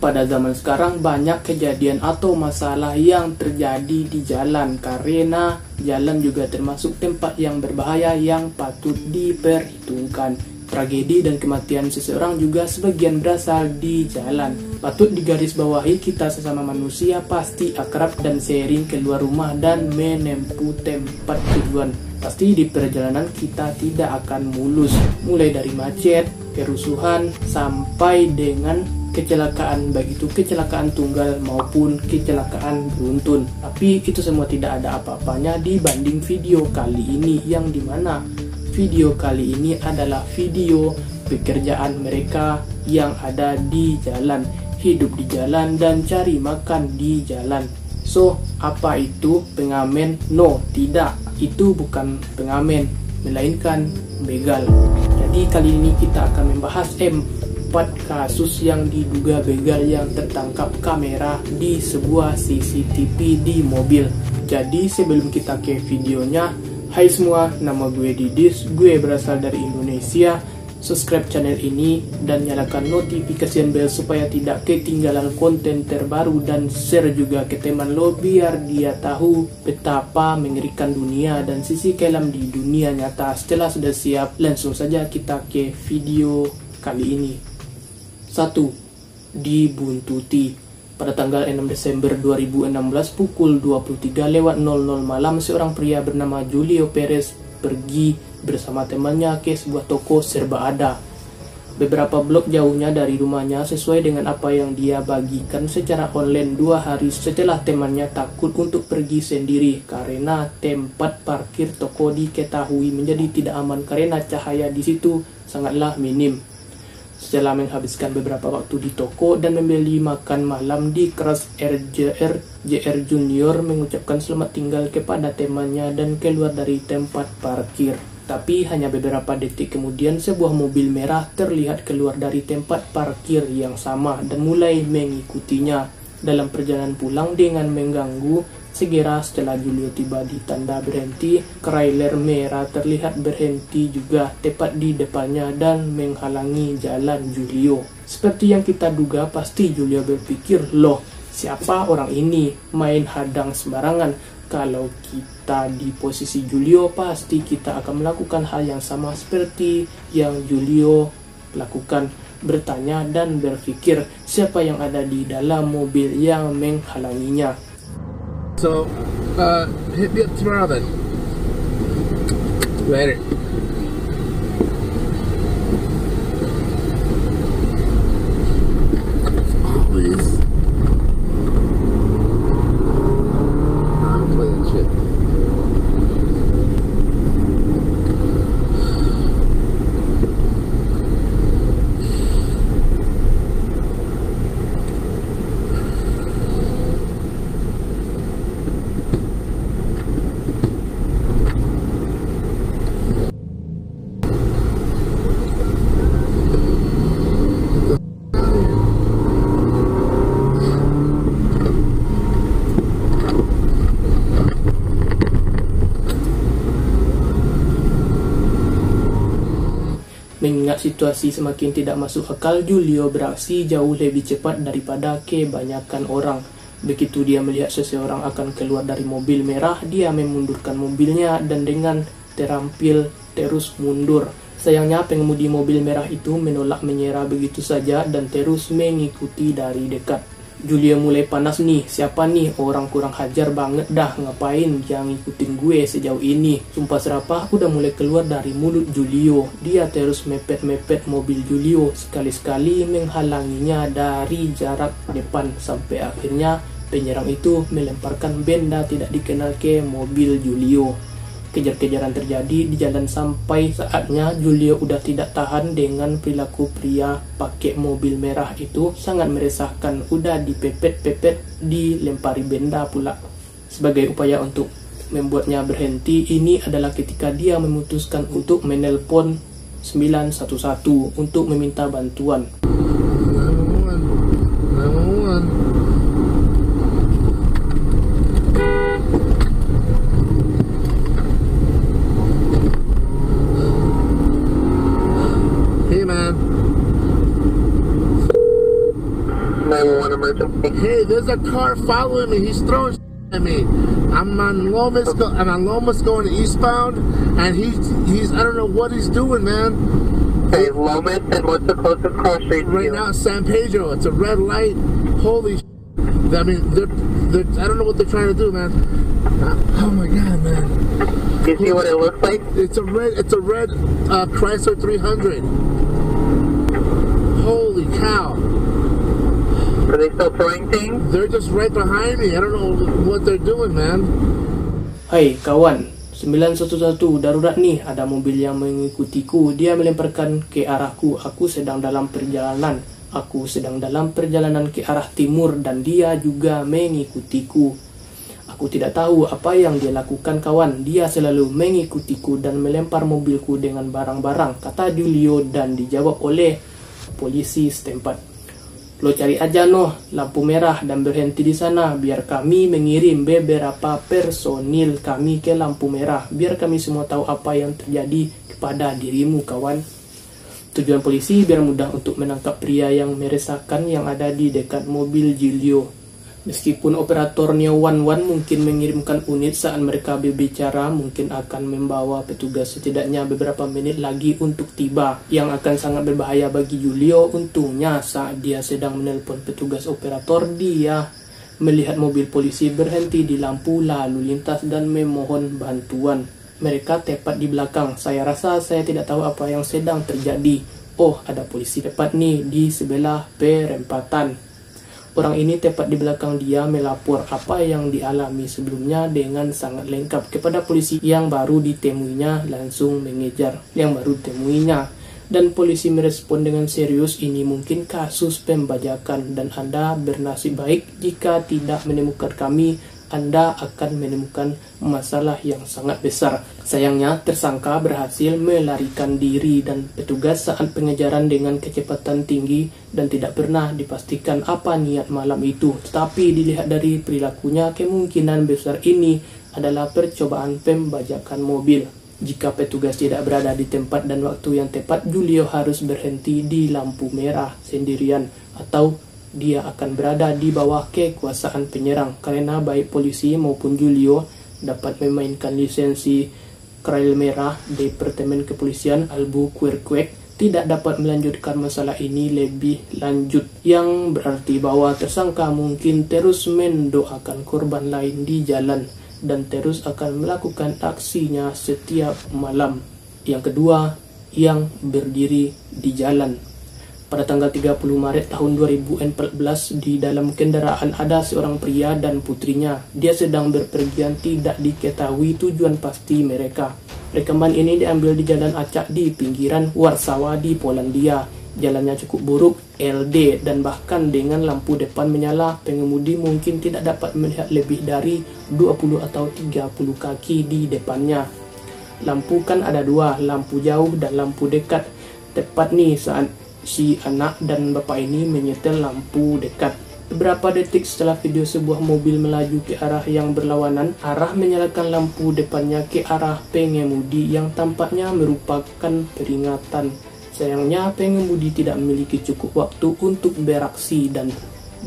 Pada zaman sekarang banyak kejadian atau masalah yang terjadi di jalan karena jalan juga termasuk tempat yang berbahaya yang patut diperhitungkan. Tragedi dan kematian seseorang juga sebagian berasal di jalan. Patut digarisbawahi, kita sesama manusia pasti akrab dan sering keluar rumah dan menempuh tempat tujuan. Pasti di perjalanan kita tidak akan mulus, mulai dari macet, kerusuhan, sampai dengan kecelakaan, baik itu kecelakaan tunggal maupun kecelakaan beruntun. Tapi itu semua tidak ada apa-apanya dibanding video kali ini, yang dimana video kali ini adalah video pekerjaan mereka yang ada di jalan, hidup di jalan dan cari makan di jalan. So, apa itu pengamen? No, tidak, itu bukan pengamen, melainkan begal. Jadi kali ini kita akan membahas 4 kasus yang diduga begal yang tertangkap kamera di sebuah CCTV di mobil. Jadi sebelum kita ke videonya, hai semua, nama gue Didis, gue berasal dari Indonesia. Subscribe channel ini dan nyalakan notification bell supaya tidak ketinggalan konten terbaru, dan share juga ke teman lo biar dia tahu betapa mengerikan dunia dan sisi kelam di dunia nyata. Setelah sudah siap, langsung saja kita ke video kali ini. 1. Dibuntuti. Pada tanggal 6 Desember 2016 pukul 23.00 malam, seorang pria bernama Julio Perez pergi bersama temannya ke sebuah toko serba ada beberapa blok jauhnya dari rumahnya. Sesuai dengan apa yang dia bagikan secara online 2 hari setelah, temannya takut untuk pergi sendiri karena tempat parkir toko diketahui menjadi tidak aman karena cahaya di situ sangatlah minim. Setelah menghabiskan beberapa waktu di toko dan membeli makan malam di keras, JR Junior mengucapkan selamat tinggal kepada temannya dan keluar dari tempat parkir. Tapi hanya beberapa detik kemudian sebuah mobil merah terlihat keluar dari tempat parkir yang sama dan mulai mengikutinya. Dalam perjalanan pulang dengan mengganggu, segera setelah Julio tiba di tanda berhenti, trailer merah terlihat berhenti juga tepat di depannya dan menghalangi jalan Julio. Seperti yang kita duga, pasti Julio berpikir, loh, siapa orang ini main hadang sembarangan? Kalau kita di posisi Julio, pasti kita akan melakukan hal yang sama seperti yang Julio lakukan, bertanya dan berpikir siapa yang ada di dalam mobil yang menghalanginya. So, hit me up tomorrow then. Later. Please. I'm playing shit. Mengingat situasi semakin tidak masuk akal, Julio beraksi jauh lebih cepat daripada kebanyakan orang. Begitu dia melihat seseorang akan keluar dari mobil merah, dia memundurkan mobilnya dan dengan terampil terus mundur. Sayangnya pengemudi mobil merah itu menolak menyerah begitu saja dan terus mengikuti dari dekat. Julio mulai panas nih, siapa nih orang kurang hajar banget dah, ngapain dia ngikutin gue sejauh ini. Sumpah serapah udah mulai keluar dari mulut Julio. Dia terus mepet-mepet mobil Julio, sekali-sekali menghalanginya dari jarak depan, sampai akhirnya penyerang itu melemparkan benda tidak dikenal ke mobil Julio. Kejar-kejaran terjadi di jalan sampai saatnya Julio udah tidak tahan dengan perilaku pria pakai mobil merah itu, sangat meresahkan. Udah dipepet-pepet, dilempari benda pula. Sebagai upaya untuk membuatnya berhenti, ini adalah ketika dia memutuskan untuk menelpon 911 untuk meminta bantuan. 911. 911 emergency. Hey, there's a car following me. He's throwing at me. I'm on Lomas going eastbound, and he's I don't know what he's doing, man. Okay, Lomas, and what's the closest cross street to Right you? now, San Pedro. It's a red light. Holy I mean, they're I don't know what they're trying to do, man. Oh my God, man. You see what it looks like? It's a red Chrysler 300. Holy cow. Are they still throwing things? They're just right behind me. I don't know what they're doing, man. Hai kawan, 911 darurat nih, ada mobil yang mengikutiku. Dia melemparkan ke arahku. Aku sedang dalam perjalanan ke arah timur dan dia juga mengikutiku. Aku tidak tahu apa yang dia lakukan kawan. Dia selalu mengikutiku dan melempar mobilku dengan barang-barang, kata Julio, dan dijawab oleh polisi setempat. Lo cari aja lampu merah dan berhenti di sana. Biar kami mengirim beberapa personil kami ke lampu merah. Biar kami semua tahu apa yang terjadi kepada dirimu kawan. Tujuan polisi biar mudah untuk menangkap pria yang meresahkan yang ada di dekat mobil Julio. Meskipun operator Neo 11 mungkin mengirimkan unit saat mereka berbicara, mungkin akan membawa petugas setidaknya beberapa menit lagi untuk tiba, yang akan sangat berbahaya bagi Julio. Untungnya saat dia sedang menelpon petugas operator, dia melihat mobil polisi berhenti di lampu lalu lintas dan memohon bantuan. Mereka tepat di belakang. Saya rasa saya tidak tahu apa yang sedang terjadi. Oh, ada polisi tepat nih di sebelah perempatan. Orang ini tepat di belakang dia melapor apa yang dialami sebelumnya dengan sangat lengkap kepada polisi yang baru ditemuinya, langsung mengejar yang baru ditemuinya. Dan polisi merespon dengan serius, ini mungkin kasus pembajakan dan Anda bernasib baik jika tidak menemukan kami. Anda akan menemukan masalah yang sangat besar. Sayangnya, tersangka berhasil melarikan diri dan petugas saat pengejaran dengan kecepatan tinggi dan tidak pernah dipastikan apa niat malam itu. Tetapi dilihat dari perilakunya, kemungkinan besar ini adalah percobaan pembajakan mobil. Jika petugas tidak berada di tempat dan waktu yang tepat, Julio harus berhenti di lampu merah sendirian atau dia akan berada di bawah kekuasaan penyerang, karena baik polisi maupun Julio dapat memainkan lisensi Krail Merah Departemen Kepolisian Albuquerque tidak dapat melanjutkan masalah ini lebih lanjut, yang berarti bahwa tersangka mungkin terus mendoakan korban lain di jalan dan terus akan melakukan aksinya setiap malam. Yang kedua, yang berdiri di jalan. Pada tanggal 30 Maret tahun 2014, di dalam kendaraan ada seorang pria dan putrinya. Dia sedang berpergian, tidak diketahui tujuan pasti mereka. Rekaman ini diambil di jalan acak di pinggiran Warsawa di Polandia. Jalannya cukup buruk, LD, dan bahkan dengan lampu depan menyala, pengemudi mungkin tidak dapat melihat lebih dari 20 atau 30 kaki di depannya. Lampu kan ada dua, lampu jauh dan lampu dekat. Tepat nih saat si anak dan bapak ini menyetel lampu dekat. Beberapa detik setelah video, sebuah mobil melaju ke arah yang berlawanan arah, menyalakan lampu depannya ke arah pengemudi yang tampaknya merupakan peringatan. Sayangnya pengemudi tidak memiliki cukup waktu untuk beraksi dan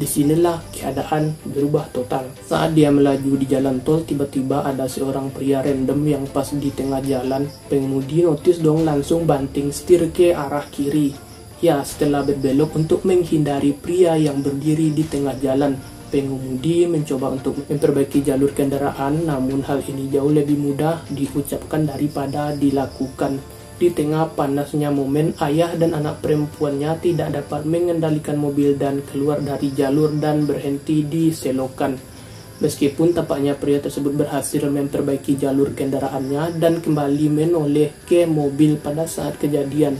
disinilah keadaan berubah total. Saat dia melaju di jalan tol, tiba-tiba ada seorang pria random yang pas di tengah jalan. Pengemudi notice dong, langsung banting setir ke arah kiri. Ya, setelah berbelok untuk menghindari pria yang berdiri di tengah jalan, pengemudi mencoba untuk memperbaiki jalur kendaraan, namun hal ini jauh lebih mudah diucapkan daripada dilakukan. Di tengah panasnya momen, ayah dan anak perempuannya tidak dapat mengendalikan mobil dan keluar dari jalur dan berhenti di selokan. Meskipun tampaknya pria tersebut berhasil memperbaiki jalur kendaraannya dan kembali menoleh ke mobil pada saat kejadian,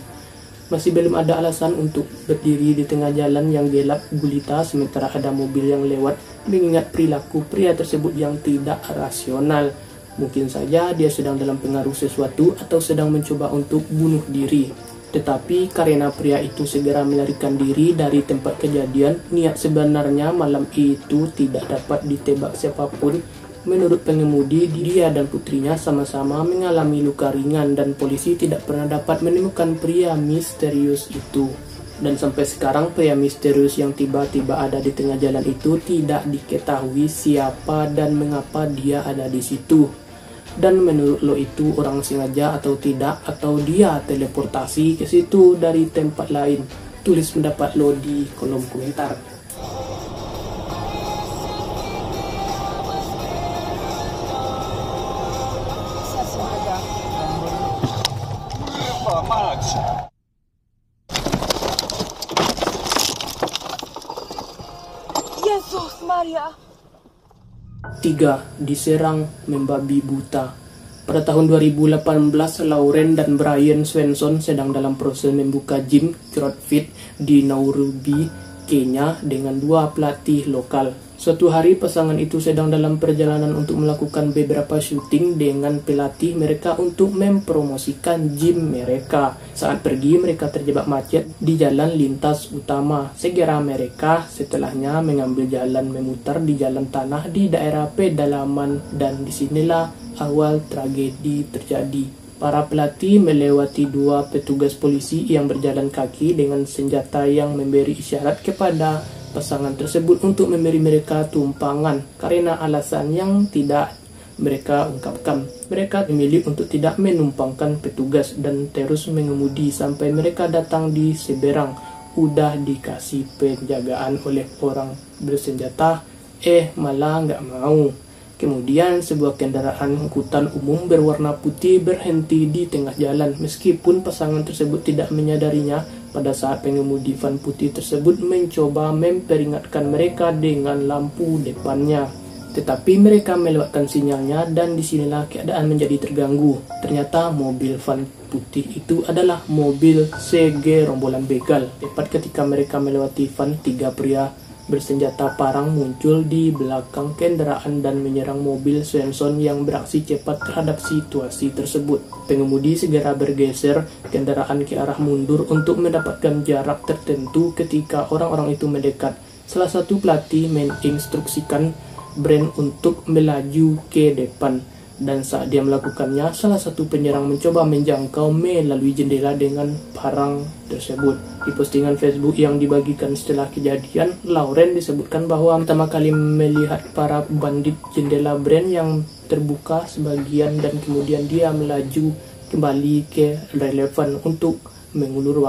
masih belum ada alasan untuk berdiri di tengah jalan yang gelap gulita sementara ada mobil yang lewat, mengingat perilaku pria tersebut yang tidak rasional. Mungkin saja dia sedang dalam pengaruh sesuatu atau sedang mencoba untuk bunuh diri. Tetapi karena pria itu segera melarikan diri dari tempat kejadian, niat sebenarnya malam itu tidak dapat ditebak siapapun. Menurut pengemudi, dia dan putrinya sama-sama mengalami luka ringan dan polisi tidak pernah dapat menemukan pria misterius itu. Dan sampai sekarang pria misterius yang tiba-tiba ada di tengah jalan itu tidak diketahui siapa dan mengapa dia ada di situ. Dan menurut lo itu orang sengaja atau tidak, atau dia teleportasi ke situ dari tempat lain? Tulis pendapat lo di kolom komentar. Yesus Maria. 3. Diserang membabi buta. Pada tahun 2018, Lauren dan Brian Swenson sedang dalam proses membuka gym CrossFit di Nairobi, Kenya dengan 2 pelatih lokal. Suatu hari pasangan itu sedang dalam perjalanan untuk melakukan beberapa syuting dengan pelatih mereka untuk mempromosikan gym mereka. Saat pergi mereka terjebak macet di jalan lintas utama. Segera mereka setelahnya mengambil jalan memutar di jalan tanah di daerah pedalaman, dan disinilah awal tragedi terjadi. Para pelatih melewati 2 petugas polisi yang berjalan kaki dengan senjata yang memberi isyarat kepada pasangan tersebut untuk memberi mereka tumpangan karena alasan yang tidak mereka ungkapkan. Mereka memilih untuk tidak menumpangkan petugas dan terus mengemudi sampai mereka datang di seberang. Udah dikasih penjagaan oleh orang bersenjata, malah nggak mau. Kemudian sebuah kendaraan angkutan umum berwarna putih berhenti di tengah jalan. Meskipun pasangan tersebut tidak menyadarinya, pada saat pengemudi van putih tersebut mencoba memperingatkan mereka dengan lampu depannya. Tetapi mereka melewatkan sinyalnya dan disinilah keadaan menjadi terganggu. Ternyata mobil van putih itu adalah mobil CG rombongan begal. Tepat ketika mereka melewati van, 3 pria bersenjata parang muncul di belakang kendaraan dan menyerang mobil Swenson yang beraksi cepat terhadap situasi tersebut. Pengemudi segera bergeser kendaraan ke arah mundur untuk mendapatkan jarak tertentu ketika orang-orang itu mendekat. Salah satu pelatih menginstruksikan Brand untuk melaju ke depan. Dan saat dia melakukannya, salah satu penyerang mencoba menjangkau melalui jendela dengan parang tersebut. Di postingan Facebook yang dibagikan setelah kejadian, Lauren disebutkan bahwa pertama kali melihat para bandit jendela Brand yang terbuka sebagian dan kemudian dia melaju kembali ke relevan untuk mengulur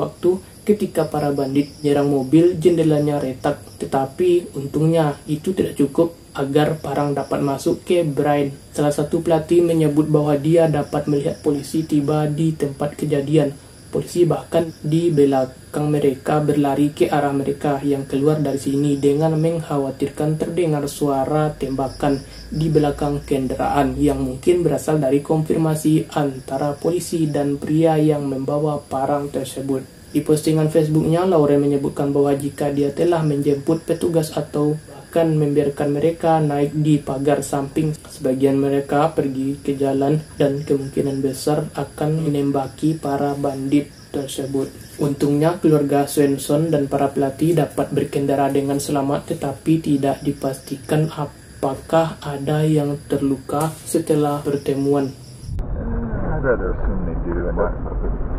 waktu. Ketika para bandit menyerang mobil, jendelanya retak. Tetapi untungnya itu tidak cukup agar parang dapat masuk ke Brian. Salah satu pelatih menyebut bahwa dia dapat melihat polisi tiba di tempat kejadian. Polisi bahkan di belakang mereka berlari ke arah mereka yang keluar dari sini dengan mengkhawatirkan terdengar suara tembakan di belakang kendaraan yang mungkin berasal dari konfirmasi antara polisi dan pria yang membawa parang tersebut. Di postingan Facebooknya, Lauren menyebutkan bahwa jika dia telah menjemput petugas atau bahkan membiarkan mereka naik di pagar samping, sebagian mereka pergi ke jalan dan kemungkinan besar akan menembaki para bandit tersebut. Untungnya keluarga Swenson dan para pelatih dapat berkendara dengan selamat, tetapi tidak dipastikan apakah ada yang terluka setelah pertemuan. I'd rather assume they do.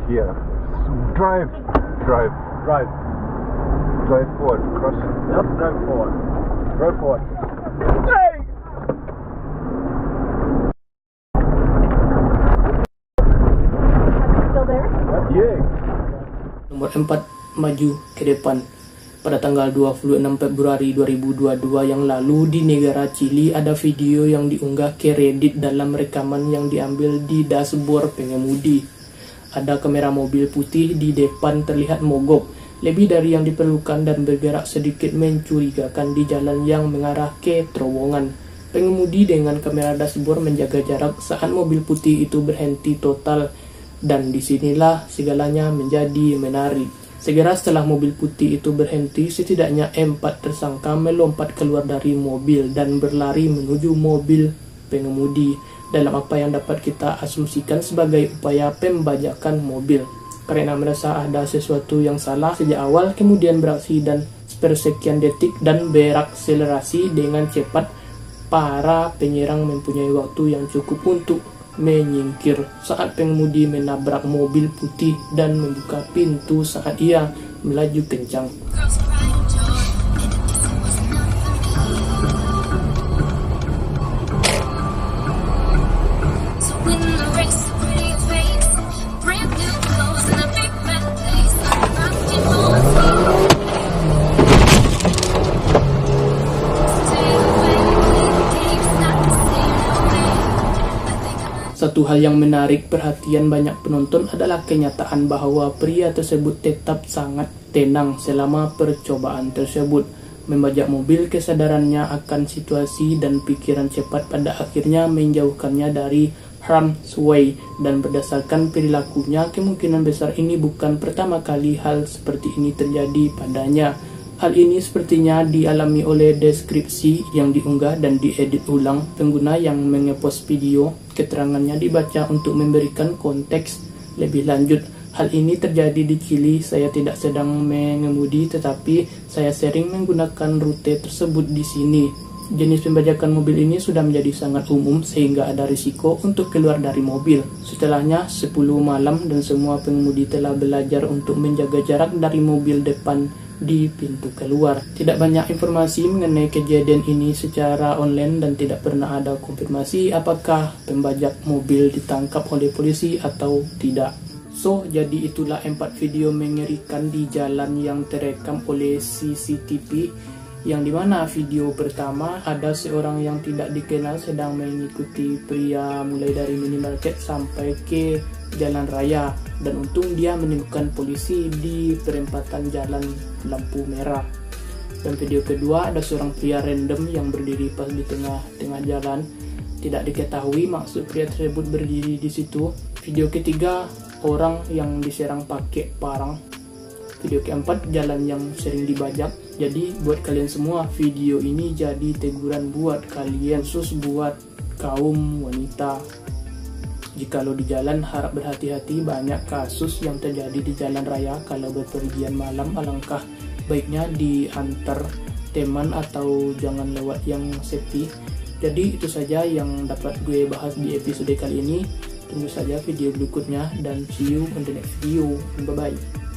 Yeah. Drive forward. Cross. Yep, drive forward. Hey! Still there? Yeah. Nomor 4, maju ke depan. Pada tanggal 26 Februari 2022 yang lalu di negara Chili, ada video yang diunggah ke Reddit dalam rekaman yang diambil di dashboard pengemudi. Ada kamera mobil putih di depan terlihat mogok lebih dari yang diperlukan dan bergerak sedikit mencurigakan di jalan yang mengarah ke terowongan. Pengemudi dengan kamera dashboard menjaga jarak saat mobil putih itu berhenti total, dan disinilah segalanya menjadi menarik. Segera setelah mobil putih itu berhenti, setidaknya 4 tersangka melompat keluar dari mobil dan berlari menuju mobil pengemudi dalam apa yang dapat kita asumsikan sebagai upaya pembajakan mobil. Karena merasa ada sesuatu yang salah sejak awal, kemudian beraksi dan sepersekian detik dan berakselerasi dengan cepat. Para penyerang mempunyai waktu yang cukup untuk menyingkir saat pengemudi menabrak mobil putih dan membuka pintu saat ia melaju kencang. Satu hal yang menarik perhatian banyak penonton adalah kenyataan bahwa pria tersebut tetap sangat tenang selama percobaan tersebut. Membajak mobil, kesadarannya akan situasi dan pikiran cepat pada akhirnya menjauhkannya dari harm's way, dan berdasarkan perilakunya kemungkinan besar ini bukan pertama kali hal seperti ini terjadi padanya. Hal ini sepertinya dialami oleh deskripsi yang diunggah dan diedit ulang pengguna yang mengepost video. Keterangannya dibaca untuk memberikan konteks lebih lanjut. Hal ini terjadi di Chili. Saya tidak sedang mengemudi, tetapi saya sering menggunakan rute tersebut di sini. Jenis pembajakan mobil ini sudah menjadi sangat umum sehingga ada risiko untuk keluar dari mobil. Setelahnya 10 malam dan semua pengemudi telah belajar untuk menjaga jarak dari mobil depan di pintu keluar. Tidak banyak informasi mengenai kejadian ini secara online dan tidak pernah ada konfirmasi apakah pembajak mobil ditangkap oleh polisi atau tidak. So, jadi itulah 4 video mengerikan di jalan yang terekam oleh CCTV, yang dimana video pertama ada seorang yang tidak dikenal sedang mengikuti pria mulai dari minimarket sampai ke jalan raya, dan untung dia menemukan polisi di perempatan jalan lampu merah. Dan video kedua ada seorang pria random yang berdiri pas di tengah jalan, tidak diketahui maksud pria tersebut berdiri di situ. Video ketiga orang yang diserang pakai parang. Video keempat jalan yang sering dibajak. Jadi buat kalian semua, video ini jadi teguran buat kalian, khusus buat kaum wanita. Jikalau di jalan harap berhati-hati, banyak kasus yang terjadi di jalan raya. Kalau bepergian malam alangkah baiknya diantar teman atau jangan lewat yang sepi. Jadi itu saja yang dapat gue bahas di episode kali ini. Tunggu saja video berikutnya dan see you on the next video. Bye bye.